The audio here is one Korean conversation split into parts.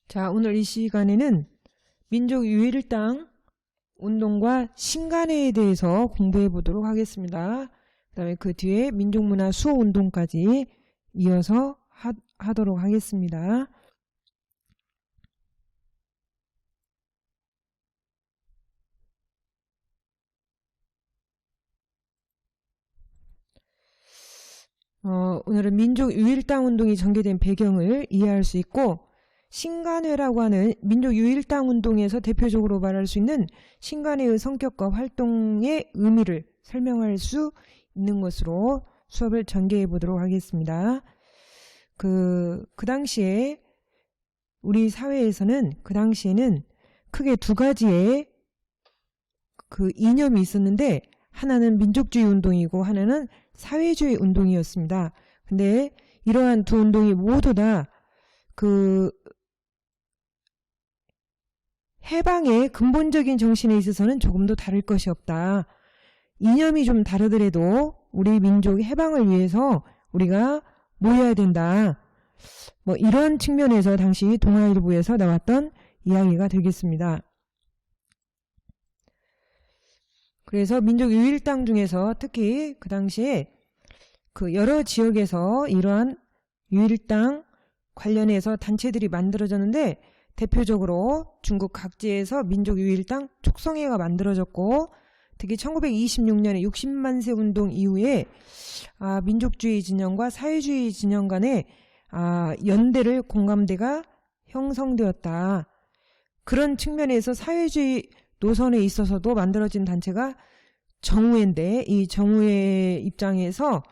자, 오늘 이 시간에는 민족유일당 운동과 신간회에 대해서 공부해 보도록 하겠습니다. 그 다음에 그 뒤에 민족문화 수호운동까지 이어서 하도록 하겠습니다. 오늘은 민족유일당 운동이 전개된 배경을 이해할 수 있고, 신간회라고 하는 민족유일당 운동에서 대표적으로 말할 수 있는 신간회의 성격과 활동의 의미를 설명할 수 있는 것으로 수업을 전개해 보도록 하겠습니다. 그 당시에 우리 사회에서는 그 당시에는 크게 두 가지의 그 이념이 있었는데, 하나는 민족주의 운동이고 하나는 사회주의 운동이었습니다. 근데 이러한 두 운동이 모두 다 그 해방의 근본적인 정신에 있어서는 조금도 다를 것이 없다. 이념이 좀 다르더라도 우리 민족의 해방을 위해서 우리가 모여야 된다. 뭐 이런 측면에서 당시 동아일보에서 나왔던 이야기가 되겠습니다. 그래서 민족유일당 중에서 특히 그 당시에 그 여러 지역에서 이러한 유일당 관련해서 단체들이 만들어졌는데, 대표적으로 중국 각지에서 민족유일당 촉성회가 만들어졌고, 특히 1926년에 60만세 운동 이후에 민족주의 진영과 사회주의 진영 간의 연대를 공감대가 형성되었다. 그런 측면에서 사회주의 노선에 있어서도 만들어진 단체가 정우회인데, 이 정우회 입장에서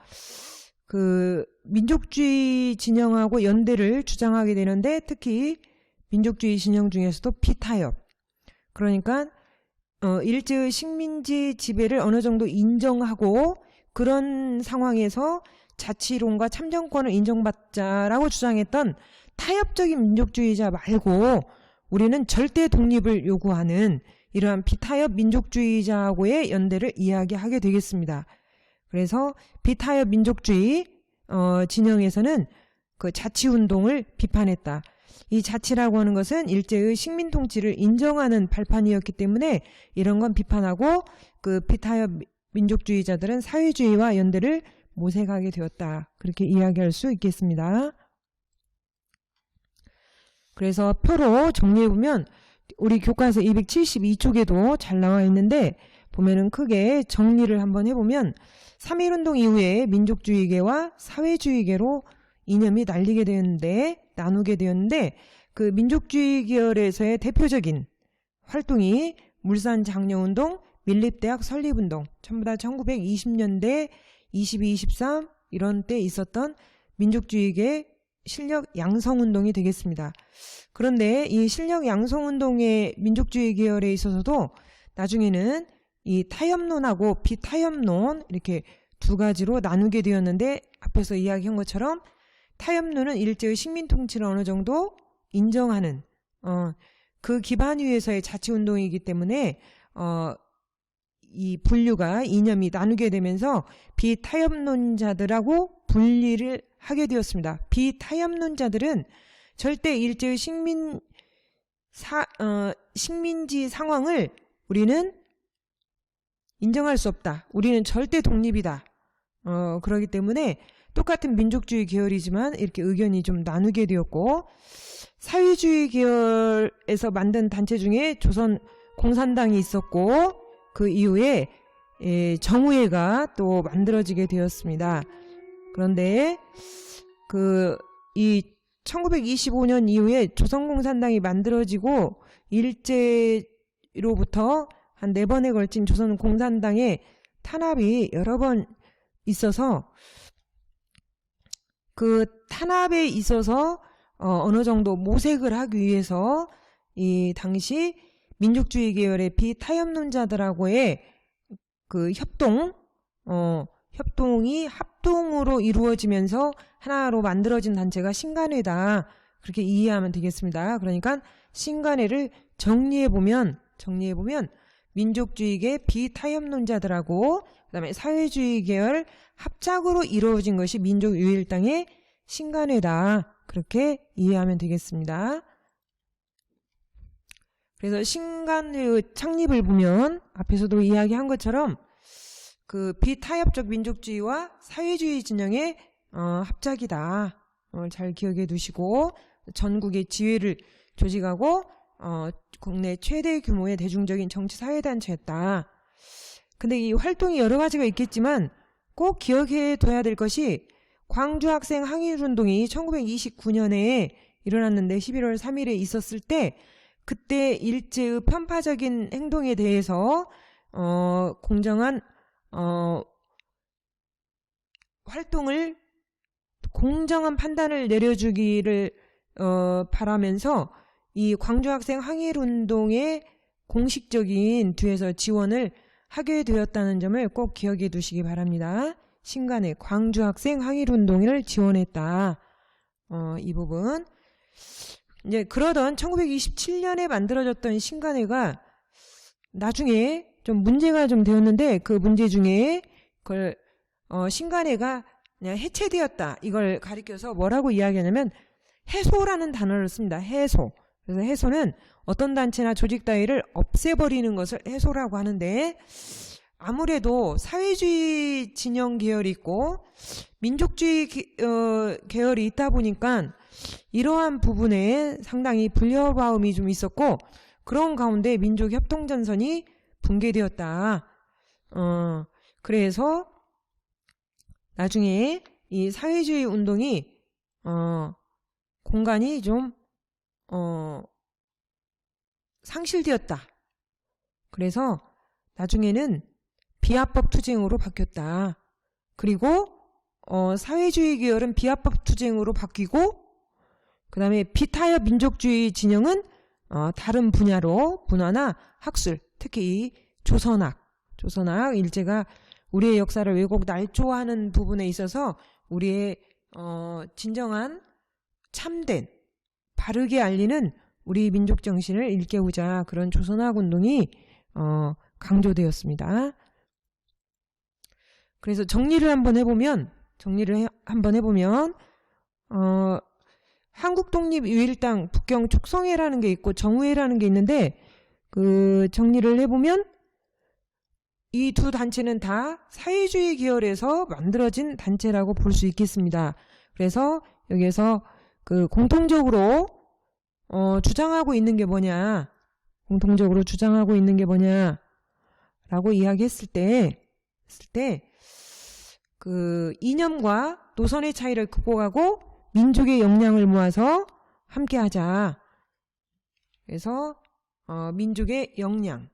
그 민족주의 진영하고 연대를 주장하게 되는데, 특히 민족주의 진영 중에서도 비타협, 그러니까 일제의 식민지 지배를 어느 정도 인정하고 그런 상황에서 자치론과 참정권을 인정받자라고 주장했던 타협적인 민족주의자 말고 우리는 절대 독립을 요구하는 이러한 비타협 민족주의자하고의 연대를 이야기하게 되겠습니다. 그래서 비타협 민족주의 진영에서는 그 자치운동을 비판했다. 이 자치라고 하는 것은 일제의 식민 통치를 인정하는 발판이었기 때문에 이런 건 비판하고, 그 비타협 민족주의자들은 사회주의와 연대를 모색하게 되었다. 그렇게 이야기할 수 있겠습니다. 그래서 표로 정리해보면 우리 교과서 272쪽에도 잘 나와 있는데, 보면은 크게 정리를 한번 해보면 3.1운동 이후에 민족주의계와 사회주의계로 이념이 나누게 되었는데, 그 민족주의 계열에서의 대표적인 활동이 물산장려운동, 밀립대학 설립운동, 전부 다 1920년대 22, 23 이런 때 있었던 민족주의계 실력 양성운동이 되겠습니다. 그런데 이 실력 양성운동의 민족주의 계열에 있어서도 나중에는 이 타협론하고 비타협론 이렇게 두 가지로 나누게 되었는데, 앞에서 이야기한 것처럼 타협론은 일제의 식민 통치를 어느 정도 인정하는 그 기반 위에서의 자치운동이기 때문에 이 분류가 이념이 나누게 되면서 비타협론자들하고 분리를 하게 되었습니다. 비타협론자들은 절대 일제의 식민지 상황을 우리는 인정할 수 없다. 우리는 절대 독립이다. 그렇기 때문에 똑같은 민족주의 계열이지만 이렇게 의견이 좀 나누게 되었고, 사회주의 계열에서 만든 단체 중에 조선 공산당이 있었고, 그 이후에 정우회가 또 만들어지게 되었습니다. 그런데 이 1925년 이후에 조선 공산당이 만들어지고 일제로부터 한 4번에 걸친 조선 공산당의 탄압이 여러 번 있어서, 그 탄압에 있어서 어느 정도 모색을 하기 위해서 이 당시 민족주의 계열의 비타협론자들하고의 그 협동이 합동으로 이루어지면서 하나로 만들어진 단체가 신간회다. 그렇게 이해하면 되겠습니다. 그러니까 신간회를 정리해보면 민족주의계 비타협론자들하고 그다음에 사회주의 계열 합작으로 이루어진 것이 민족유일당의 신간회다. 그렇게 이해하면 되겠습니다. 그래서 신간회의 창립을 보면 앞에서도 이야기한 것처럼 그 비타협적 민족주의와 사회주의 진영의 합작이다. 잘 기억해 두시고 전국의 지회를 조직하고 국내 최대 규모의 대중적인 정치 사회단체였다. 근데 이 활동이 여러 가지가 있겠지만 꼭 기억해 둬야 될 것이 광주 학생 항일운동이 1929년에 일어났는데 11월 3일에 있었을 때 그때 일제의 편파적인 행동에 대해서 공정한 활동을 공정한 판단을 내려주기를 바라면서 이 광주학생 항일운동에 공식적인 뒤에서 지원을 하게 되었다는 점을 꼭 기억해 두시기 바랍니다. 신간회 광주학생 항일운동을 지원했다. 이 부분. 이제 그러던 1927년에 만들어졌던 신간회가 나중에 좀 문제가 좀 되었는데 그 문제 중에 그걸 신간회가 그냥 해체되었다. 이걸 가리켜서 뭐라고 이야기하냐면 해소라는 단어를 씁니다. 해소. 그래서 해소는 어떤 단체나 조직 따위를 없애버리는 것을 해소라고 하는데 아무래도 사회주의 진영 계열이 있고 민족주의 계열이 있다 보니까 이러한 부분에 상당히 불협화음이 좀 있었고 그런 가운데 민족협동전선이 붕괴되었다. 그래서 나중에 이 사회주의 운동이 공간이 좀 상실되었다. 그래서 나중에는 비합법 투쟁으로 바뀌었다. 그리고 사회주의 계열은 비합법 투쟁으로 바뀌고 그 다음에 비타협 민족주의 진영은 다른 분야로 문화나 학술, 특히 조선학 일제가 우리의 역사를 왜곡 날조하는 부분에 있어서 우리의 진정한 참된 바르게 알리는 우리 민족 정신을 일깨우자 그런 조선학 운동이 강조되었습니다. 그래서 정리를 한번 해보면 한국독립유일당 북경 촉성회라는 게 있고 정우회라는 게 있는데 그 정리를 해보면 이 두 단체는 다 사회주의 계열에서 만들어진 단체라고 볼 수 있겠습니다. 그래서 여기에서 그 공통적으로 주장하고 있는 게 뭐냐 라고 이야기했을 때 그 이념과 노선의 차이를 극복하고 민족의 역량을 모아서 함께하자. 그래서 민족의 역량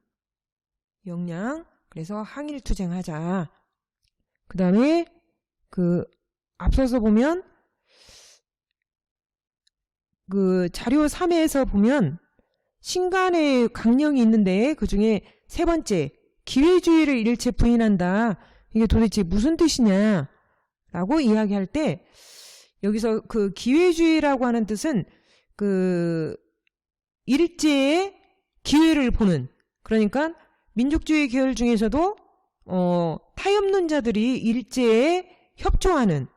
그래서 항일투쟁하자. 그 다음에 그 앞서서 보면 그 자료 3회에서 보면 신간의 강령이 있는데 그 중에 세 번째 기회주의를 일체 부인한다. 이게 도대체 무슨 뜻이냐 라고 이야기할 때 여기서 그 기회주의라고 하는 뜻은 그 일제의 기회를 보는 그러니까 민족주의 계열 중에서도 타협론자들이 일제에 협조하는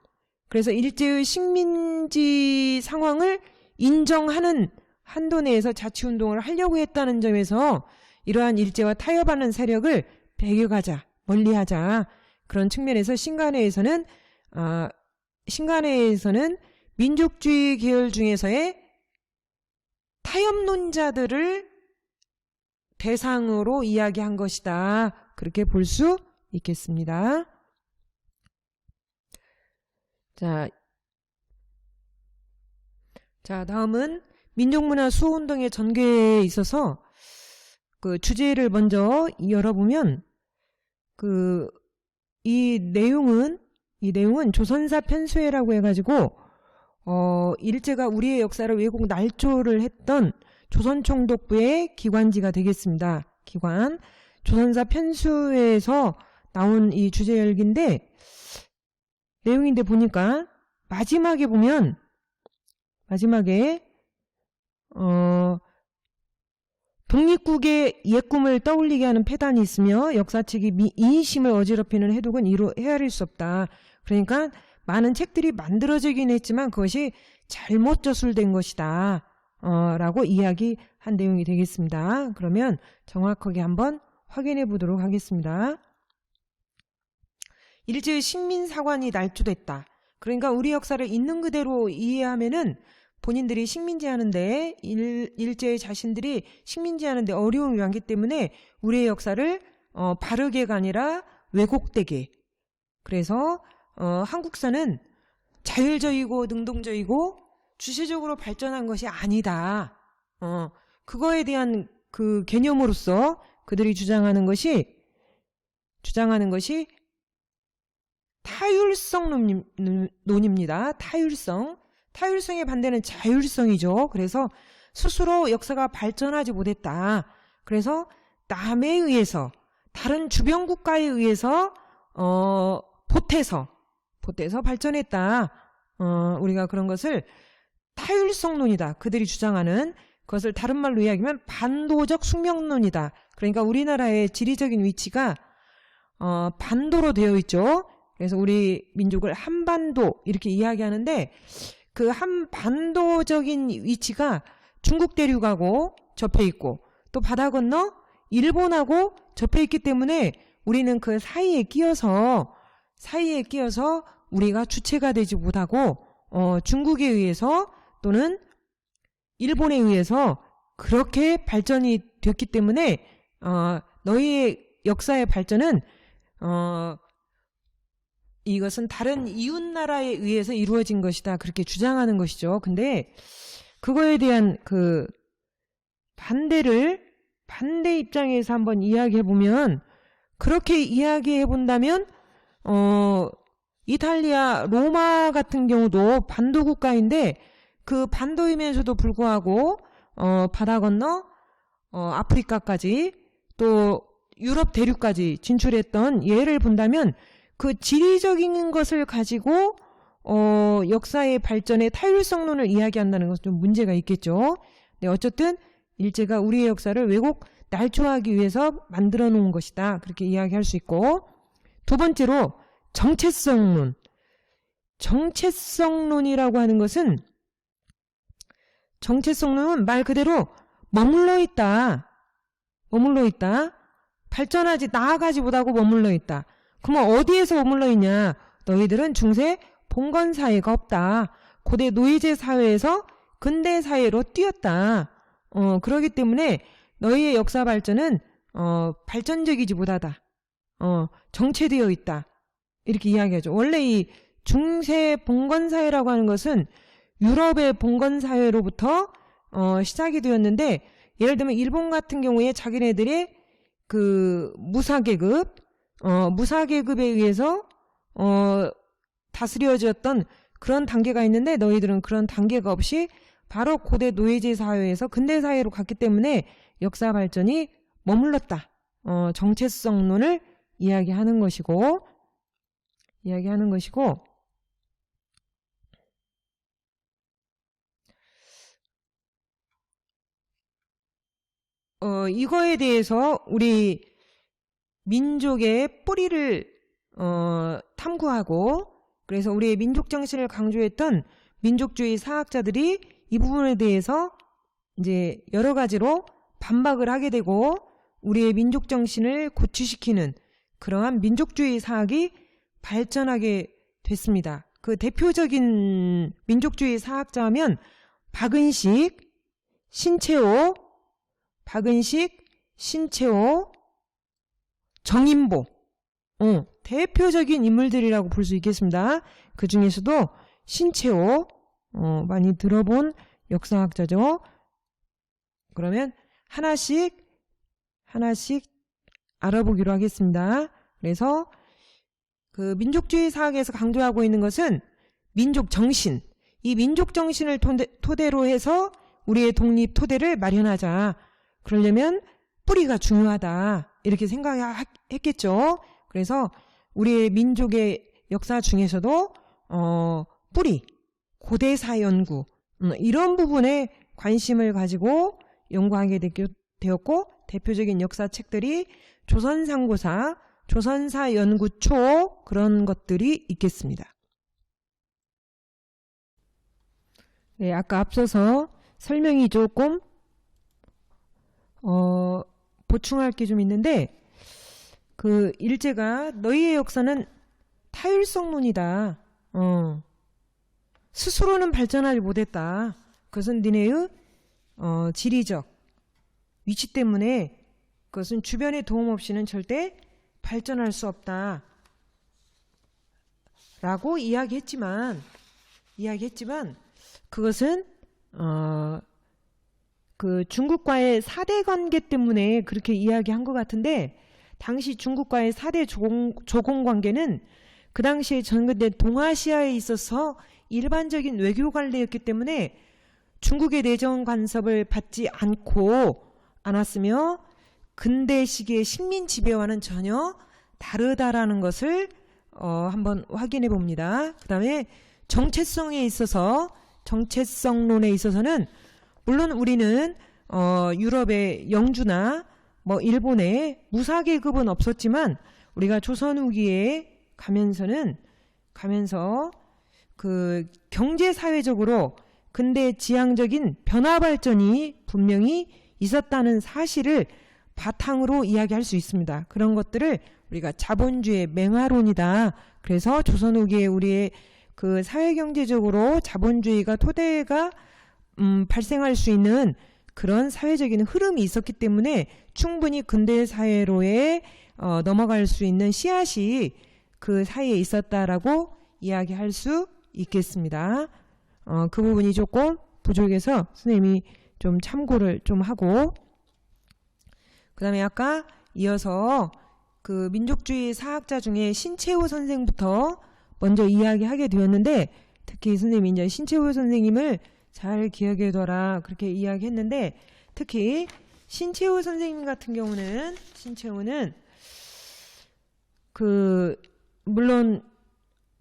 그래서 일제의 식민지 상황을 인정하는 한도 내에서 자치운동을 하려고 했다는 점에서 이러한 일제와 타협하는 세력을 배격하자 멀리하자 그런 측면에서 신간회에서는 민족주의 계열 중에서의 타협론자들을 대상으로 이야기한 것이다. 그렇게 볼 수 있겠습니다. 자, 다음은 민족문화 수호운동의 전개에 있어서 그 주제를 먼저 열어보면 이 내용은 조선사 편수회라고 해가지고 일제가 우리의 역사를 왜곡 날조를 했던 조선총독부의 기관지가 되겠습니다. 기관 조선사 편수회에서 나온 이 주제 열기인데 내용인데 보니까 마지막에 보면 독립국의 옛 꿈을 떠올리게 하는 폐단이 있으며 역사책이 이인심을 어지럽히는 해독은 이로 헤아릴 수 없다. 그러니까 많은 책들이 만들어지긴 했지만 그것이 잘못 저술된 것이다. 라고 이야기하고 한 내용이 되겠습니다. 그러면 정확하게 한번 확인해 보도록 하겠습니다. 일제의 식민사관이 날조됐다. 그러니까 우리 역사를 있는 그대로 이해하면은 본인들이 식민지 하는데 일제의 자신들이 식민지 하는데 어려움이 많기 때문에 우리의 역사를 바르게가 아니라 왜곡되게. 그래서 한국사는 자율적이고 능동적이고 주체적으로 발전한 것이 아니다. 그거에 대한 그 개념으로서 그들이 주장하는 것이 타율성 논입니다. 타율성의 반대는 자율성이죠. 그래서 스스로 역사가 발전하지 못했다. 그래서 남에 의해서, 다른 주변 국가에 의해서 보태서 발전했다. 우리가 그런 것을 타율성론이다. 그들이 주장하는 그것을 다른 말로 이야기하면 반도적 숙명론이다. 그러니까 우리나라의 지리적인 위치가 반도로 되어 있죠. 그래서 우리 민족을 한반도 이렇게 이야기하는데 그 한반도적인 위치가 중국 대륙하고 접해 있고 또 바다 건너 일본하고 접해 있기 때문에 우리는 그 사이에 끼어서 우리가 주체가 되지 못하고 중국에 의해서 또는 일본에 의해서 그렇게 발전이 됐기 때문에 너희의 역사의 발전은 이것은 다른 이웃나라에 의해서 이루어진 것이다. 그렇게 주장하는 것이죠. 근데 그거에 대한 그 반대 입장에서 한번 이야기해 보면, 그렇게 이야기해 본다면 이탈리아 로마 같은 경우도 반도 국가인데 그 반도이면서도 불구하고 바다 건너 아프리카까지 또 유럽 대륙까지 진출했던 예를 본다면 그 지리적인 것을 가지고 역사의 발전의 타율성론을 이야기한다는 것은 좀 문제가 있겠죠. 네, 어쨌든 일제가 우리의 역사를 왜곡 날조하기 위해서 만들어 놓은 것이다. 그렇게 이야기할 수 있고, 두 번째로 정체성론. 정체성론이라고 하는 것은, 정체성론은 말 그대로 머물러 있다. 발전하지 나아가지 못하고 머물러 있다. 그러면 어디에서 머물러 있냐? 너희들은 중세 봉건 사회가 없다. 고대 노예제 사회에서 근대 사회로 뛰었다. 그렇기 때문에 너희의 역사 발전은 발전적이지 못하다. 정체되어 있다. 이렇게 이야기하죠. 원래 이 중세 봉건 사회라고 하는 것은 유럽의 봉건 사회로부터 시작이 되었는데, 예를 들면 일본 같은 경우에 자기네들의 그 무사계급에 의해서 다스려졌던 그런 단계가 있는데, 너희들은 그런 단계가 없이 바로 고대 노예제 사회에서 근대 사회로 갔기 때문에 역사 발전이 머물렀다. 정체성론을 이야기하는 것이고 이거에 대해서 우리 민족의 뿌리를 탐구하고, 그래서 우리의 민족 정신을 강조했던 민족주의 사학자들이 이 부분에 대해서 이제 여러 가지로 반박을 하게 되고 우리의 민족 정신을 고취시키는 그러한 민족주의 사학이 발전하게 됐습니다. 그 대표적인 민족주의 사학자 하면 박은식, 신채호, 정인보, 대표적인 인물들이라고 볼 수 있겠습니다. 그 중에서도 신채호, 많이 들어본 역사학자죠. 그러면 하나씩 알아보기로 하겠습니다. 그래서 그 민족주의 사학에서 강조하고 있는 것은 민족 정신, 이 민족 정신을 토대로 해서 우리의 독립 토대를 마련하자. 그러려면 뿌리가 중요하다. 이렇게 생각했겠죠. 그래서 우리의 민족의 역사 중에서도 뿌리, 고대사 연구, 이런 부분에 관심을 가지고 연구하게 되었고, 대표적인 역사책들이 조선상고사, 조선사연구초, 그런 것들이 있겠습니다. 네, 아까 앞서서 설명이 조금 보충할 게 좀 있는데, 그 일제가 너희의 역사는 타율성론이다. 스스로는 발전하지 못했다. 그것은 니네의 지리적 위치 때문에 그것은 주변의 도움 없이는 절대 발전할 수 없다. 라고 이야기했지만 그것은 그 중국과의 4대 관계 때문에 그렇게 이야기한 것 같은데, 당시 중국과의 4대 조공 관계는 그 당시에 전근대 동아시아에 있어서 일반적인 외교 관례였기 때문에 중국의 내정 간섭을 받지 않았으며 근대 시기의 식민 지배와는 전혀 다르다라는 것을 한번 확인해 봅니다. 그 다음에 정체성론에 있어서는 물론 우리는 유럽의 영주나 뭐 일본의 무사계급은 없었지만 우리가 조선 후기에 가면서 그 경제 사회적으로 근대 지향적인 변화 발전이 분명히 있었다는 사실을 바탕으로 이야기할 수 있습니다. 그런 것들을 우리가 자본주의의 맹화론이다. 그래서 조선 후기에 우리의 그 사회경제적으로 자본주의가 토대가 발생할 수 있는 그런 사회적인 흐름이 있었기 때문에 충분히 근대 사회로에 넘어갈 수 있는 씨앗이 그 사이에 있었다라고 이야기할 수 있겠습니다. 그 부분이 조금 부족해서 선생님이 좀 참고를 좀 하고, 그 다음에 아까 이어서 그 민족주의 사학자 중에 신채호 선생부터 먼저 이야기하게 되었는데, 특히 선생님이 이제 신채호 선생님을 잘 기억해둬라 그렇게 이야기했는데, 특히 신채호 선생님 같은 경우는 신채호는 그 물론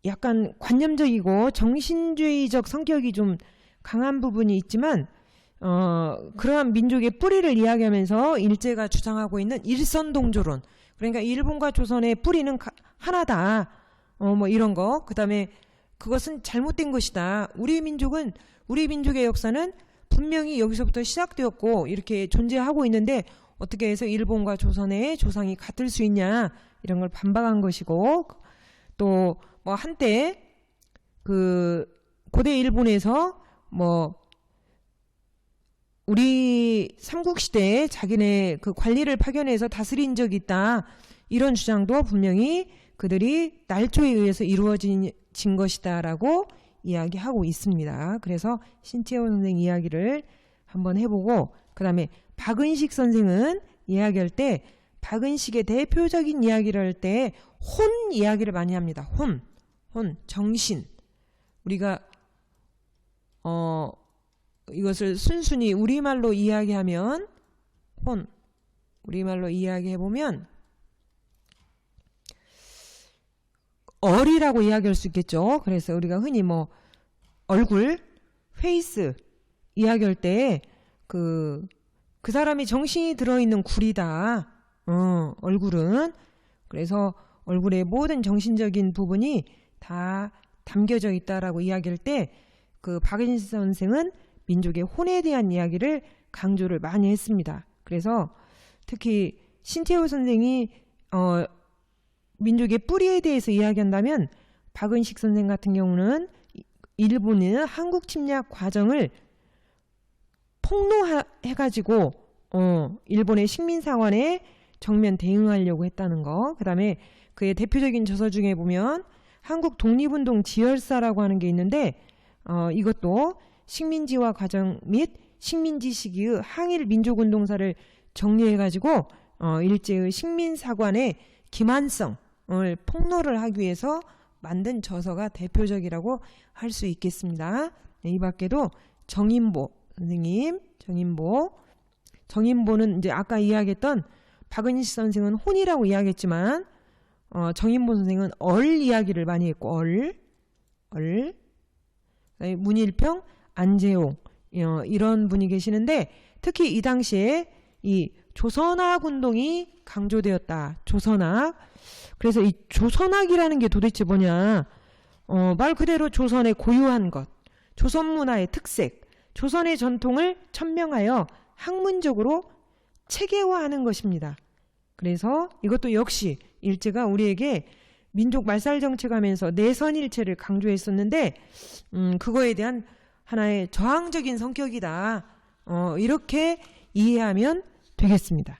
약간 관념적이고 정신주의적 성격이 좀 강한 부분이 있지만 그러한 민족의 뿌리를 이야기하면서 일제가 주장하고 있는 일선동조론, 그러니까 일본과 조선의 뿌리는 하나다, 뭐 이런 거, 그 다음에 그것은 잘못된 것이다. 우리 민족의 역사는 분명히 여기서부터 시작되었고 이렇게 존재하고 있는데 어떻게 해서 일본과 조선의 조상이 같을 수 있냐, 이런 걸 반박한 것이고, 또 뭐 한때 그 고대 일본에서 뭐 우리 삼국시대에 자기네 그 관리를 파견해서 다스린 적이 있다, 이런 주장도 분명히 그들이 날조에 의해서 이루어진 것이다라고 이야기하고 있습니다. 그래서 신채호 선생 이야기를 한번 해보고, 그 다음에 박은식 선생은 이야기할 때 박은식의 대표적인 이야기를 할 때 혼 이야기를 많이 합니다. 혼, 정신. 우리가 이것을 순순히 우리말로 이야기하면 우리말로 이야기해보면 얼이라고 이야기할 수 있겠죠. 그래서 우리가 흔히 뭐 얼굴, 페이스 이야기할 때 그 사람이 정신이 들어있는 굴이다. 얼굴은. 그래서 얼굴의 모든 정신적인 부분이 다 담겨져 있다라고 이야기할 때 그 박은식 선생은 민족의 혼에 대한 이야기를 강조를 많이 했습니다. 그래서 특히 신채호 선생이 민족의 뿌리에 대해서 이야기한다면 박은식 선생 같은 경우는 일본의 한국 침략 과정을 폭로해가지고 일본의 식민사관에 정면 대응하려고 했다는 거. 그 다음에 그의 대표적인 저서 중에 보면 한국 독립운동 지열사라고 하는 게 있는데 이것도 식민지화 과정 및 식민지 시기의 항일 민족운동사를 정리해가지고 일제의 식민사관의 기만성을 폭로를 하기 위해서 만든 저서가 대표적이라고 할 수 있겠습니다. 네, 이 밖에도 정인보 선생님, 정인보는 이제 아까 이야기했던 박은식 선생은 혼이라고 이야기했지만 정인보 선생은 얼 이야기를 많이 했고, 얼. 문일평, 안재홍 이런 분이 계시는데, 특히 이 당시에 이 조선학 운동이 강조되었다. 조선학. 그래서 이 조선학이라는 게 도대체 뭐냐? 말 그대로 조선의 고유한 것, 조선 문화의 특색, 조선의 전통을 천명하여 학문적으로 체계화하는 것입니다. 그래서 이것도 역시 일제가 우리에게 민족 말살 정책하면서 내선일체를 강조했었는데 그거에 대한 하나의 저항적인 성격이다. 이렇게 이해하면 되겠습니다.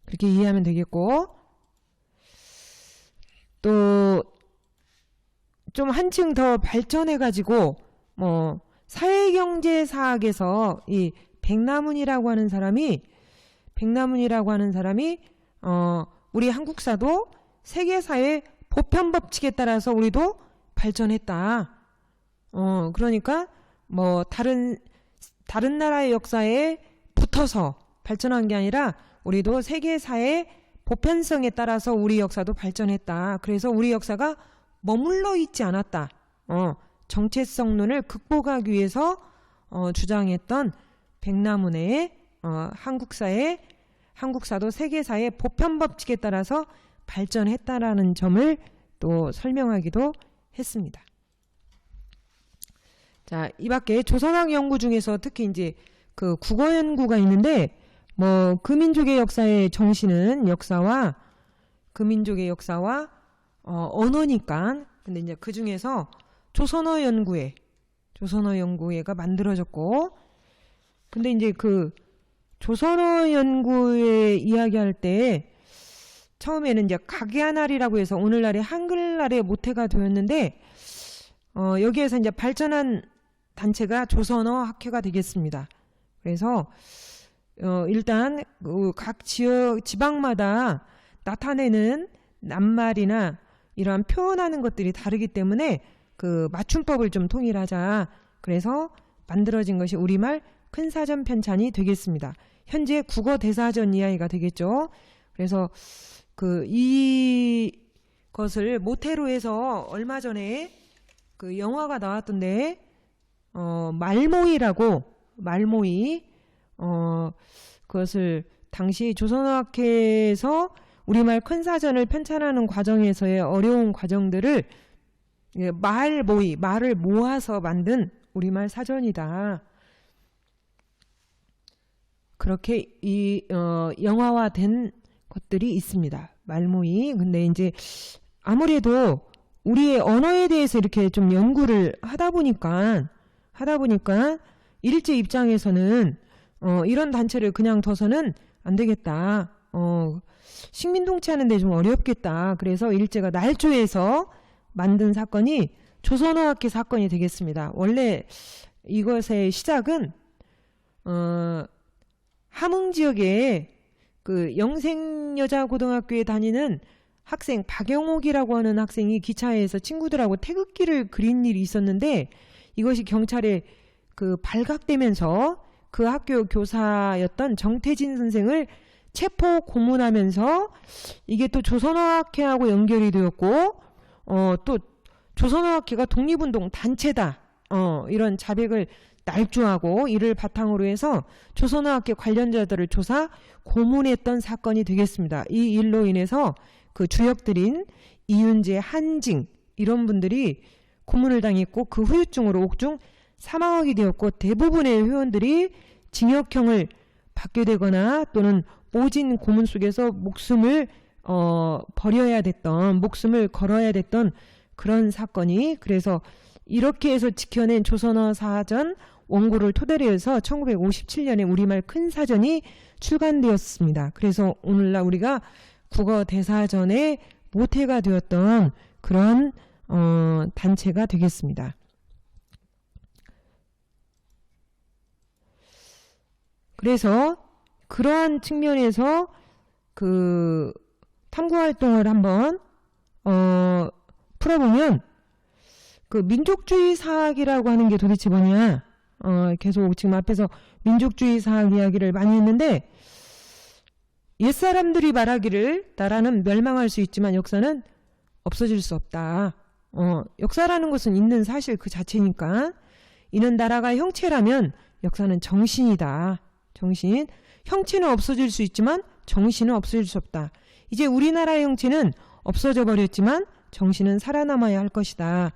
그렇게 이해하면 되겠고, 또 좀 한층 더 발전해가지고 사회경제사학에서 이 백남훈이라고 하는 사람이 우리 한국사도 세계사회 보편법칙에 따라서 우리도 발전했다. 그러니까 다른 나라의 역사에 붙어서 발전한 게 아니라 우리도 세계사의 보편성에 따라서 우리 역사도 발전했다. 그래서 우리 역사가 머물러 있지 않았다. 정체성론을 극복하기 위해서 주장했던 백남훈의 한국사도 세계사의 보편법칙에 따라서 발전했다라는 점을 또 설명하기도 했습니다. 자, 이 밖에 조선학 연구 중에서 특히 이제 그 국어 연구가 있는데, 그 민족의 역사의 정신은 그 민족의 역사와 언어니까. 근데 이제 그 중에서 조선어 연구회가 만들어졌고, 근데 이제 그 조선어 연구회 이야기할 때 처음에는 이제 각야날이라고 해서 오늘날의 한글날의 모태가 되었는데, 여기에서 이제 발전한 단체가 조선어 학회가 되겠습니다. 그래서 일단 각 지방마다 나타내는 낱말이나 이러한 표현하는 것들이 다르기 때문에 그 맞춤법을 좀 통일하자. 그래서 만들어진 것이 우리말 큰사전 편찬이 되겠습니다. 현재 국어 대사전 이야기가 되겠죠. 그래서 이것을 모태로 해서 얼마 전에 그 영화가 나왔던데, 말모이 그것을 당시 조선어학회에서 우리말 큰사전을 편찬하는 과정에서의 어려운 과정들을 말을 모아서 만든 우리말 사전이다. 그렇게 영화화된 것들이 있습니다. 말모이. 근데 이제 아무래도 우리의 언어에 대해서 이렇게 좀 연구를 하다 보니까 일제 입장에서는 이런 단체를 그냥 둬서는 안 되겠다. 식민통치하는데 좀 어렵겠다. 그래서 일제가 날조해서 만든 사건이 조선어학회 사건이 되겠습니다. 원래 이것의 시작은 함흥 지역에 그 영생여자고등학교에 다니는 학생 박영옥이라고 하는 학생이 기차에서 친구들하고 태극기를 그린 일이 있었는데, 이것이 경찰에 그 발각되면서 그 학교 교사였던 정태진 선생을 체포 고문하면서 이게 또 조선어학회하고 연결이 되었고, 또 조선어학회가 독립운동 단체다. 이런 자백을 날조하고 이를 바탕으로 해서 조선어학회 관련자들을 조사 고문했던 사건이 되겠습니다. 이 일로 인해서 그 주역들인 이윤재, 한징 이런 분들이 고문을 당했고, 그 후유증으로 옥중 사망하게 되었고, 대부분의 회원들이 징역형을 받게 되거나 또는 모진 고문 속에서 목숨을 걸어야 됐던 그런 사건이, 그래서 이렇게 해서 지켜낸 조선어 사전 원고를 토대로 해서 1957년에 우리말 큰 사전이 출간되었습니다. 그래서 오늘날 우리가 국어 대사전의 모태가 되었던 그런 단체가 되겠습니다. 그래서 그러한 측면에서 그 탐구 활동을 한번 풀어보면, 그 민족주의 사학이라고 하는 게 도대체 뭐냐? 계속 지금 앞에서 민족주의 사학 이야기를 많이 했는데, 옛사람들이 말하기를 나라는 멸망할 수 있지만 역사는 없어질 수 없다. 역사라는 것은 있는 사실 그 자체니까, 이는 나라가 형체라면 역사는 정신이다. 정신. 형체는 없어질 수 있지만 정신은 없어질 수 없다. 이제 우리나라의 형체는 없어져 버렸지만 정신은 살아남아야 할 것이다.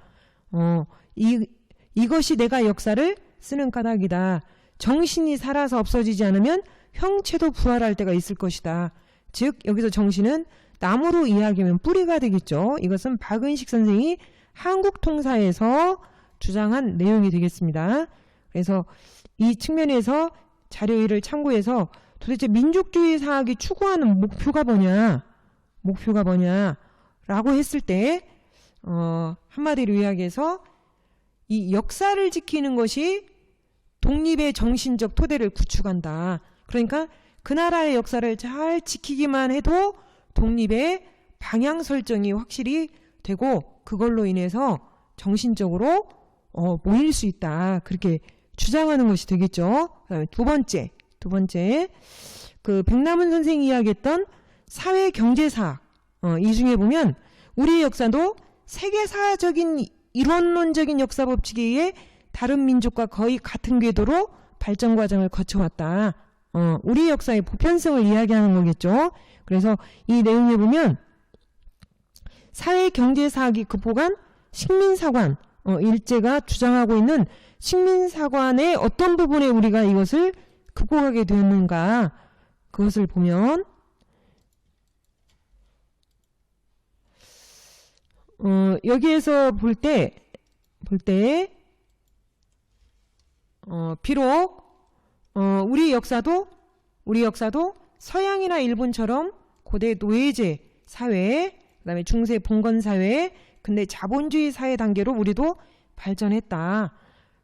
이것이 내가 역사를 쓰는 까닭이다. 정신이 살아서 없어지지 않으면 형체도 부활할 때가 있을 것이다. 즉 여기서 정신은 나무로 이야기하면 뿌리가 되겠죠. 이것은 박은식 선생이 한국통사에서 주장한 내용이 되겠습니다. 그래서 이 측면에서 자료일을 참고해서 도대체 민족주의 사학이 추구하는 목표가 뭐냐 라고 했을 때 한마디로 이야기해서 이 역사를 지키는 것이 독립의 정신적 토대를 구축한다. 그러니까 그 나라의 역사를 잘 지키기만 해도 독립의 방향 설정이 확실히 되고 그걸로 인해서 정신적으로 모일 수 있다. 그렇게 주장하는 것이 되겠죠. 그다음에 두 번째 그 백남은 선생이 이야기했던 사회경제사학 이 중에 보면 우리의 역사도 세계사적인 이론론적인 역사 법칙에 의해 다른 민족과 거의 같은 궤도로 발전 과정을 거쳐왔다. 우리 역사의 보편성을 이야기하는 거겠죠. 그래서 이 내용에 보면 사회경제사학이 극복한 식민사관 일제가 주장하고 있는 식민사관의 어떤 부분에 우리가 이것을 극복하게 되었는가 그것을 보면 여기에서 볼 때 비록 우리 역사도 서양이나 일본처럼 고대 노예제 사회, 그다음에 중세 봉건 사회, 근데 자본주의 사회 단계로 우리도 발전했다.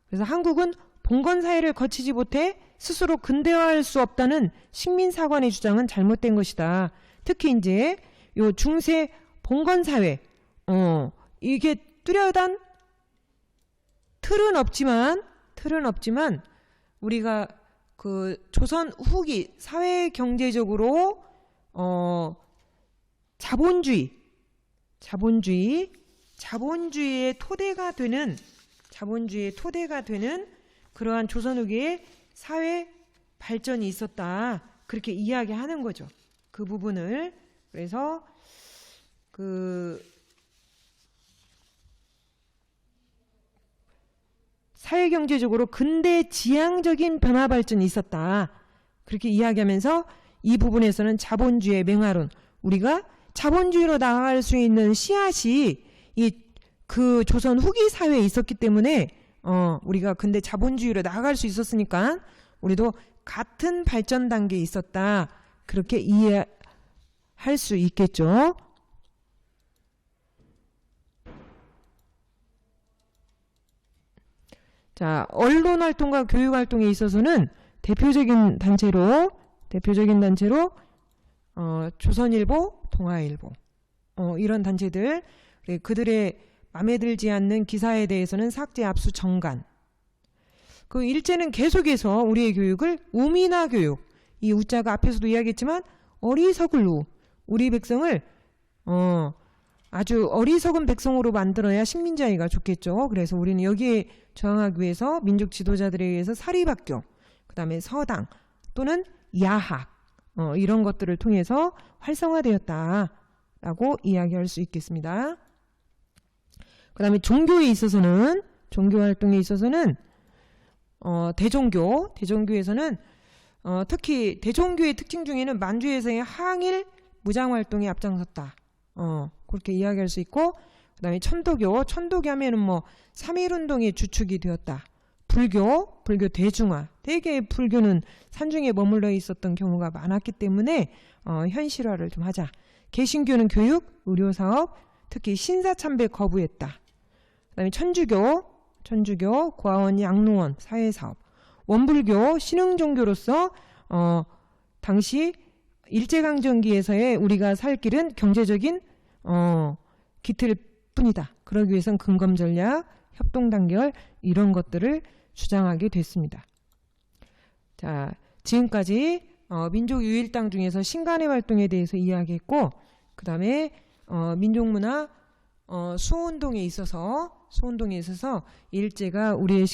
그래서 한국은 봉건 사회를 거치지 못해 스스로 근대화할 수 없다는 식민사관의 주장은 잘못된 것이다. 특히 이제 요 중세 봉건 사회, 이게 뚜렷한 틀은 없지만 우리가 그 조선 후기 사회 경제적으로 자본주의의 토대가 되는 그러한 조선 후기의 사회 발전이 있었다. 그렇게 이야기하는 거죠. 그 부분을. 그래서 그 사회경제적으로 근대 지향적인 변화 발전이 있었다. 그렇게 이야기하면서 이 부분에서는 자본주의의 맹화론, 우리가 자본주의로 나아갈 수 있는 씨앗이 그 조선 후기 사회에 있었기 때문에 우리가 근데 자본주의로 나아갈 수 있었으니까 우리도 같은 발전 단계에 있었다. 그렇게 이해할 수 있겠죠. 자, 언론 활동과 교육 활동에 있어서는 대표적인 단체로 조선일보, 동아일보 이런 단체들 그들의 마음에 들지 않는 기사에 대해서는 삭제, 압수, 정간. 그 일제는 계속해서 우리의 교육을 우미나 교육, 이 우자가 앞에서도 이야기했지만 어리석을 우, 우리 백성을 아주 어리석은 백성으로 만들어야 식민지하기가 좋겠죠. 그래서 우리는 여기에 저항하기 위해서 민족 지도자들에 의해서 사립학교, 그 다음에 서당 또는 야학 이런 것들을 통해서 활성화되었다라고 이야기할 수 있겠습니다. 그 다음에 종교 활동에 있어서는 대종교에서는 특히 대종교의 특징 중에는 만주에서의 항일 무장활동에 앞장섰다. 그렇게 이야기할 수 있고, 그 다음에 천도교 하면은 뭐 3.1운동의 주축이 되었다. 불교 대중화. 대개 불교는 산중에 머물러 있었던 경우가 많았기 때문에 현실화를 좀 하자. 개신교는 교육, 의료사업, 특히 신사참배 거부했다. 그 다음에 천주교, 고아원, 양로원, 사회사업. 원불교, 신흥종교로서 당시 일제강점기에서의 우리가 살 길은 경제적인 기틀 뿐이다. 그러기 위해서는 근검전략, 협동단결 이런 것들을 주장하게 됐습니다. 자, 지금까지 민족유일당 중에서 신간의 활동에 대해서 이야기했고, 그 다음에 민족문화 수호운동에 있어서 일제가 우리의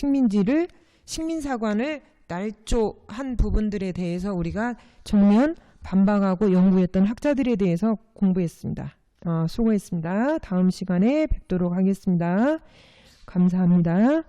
식민사관을 날조한 부분들에 대해서 우리가 정면 반박하고 연구했던 학자들에 대해서 공부했습니다. 수고했습니다. 다음 시간에 뵙도록 하겠습니다. 감사합니다.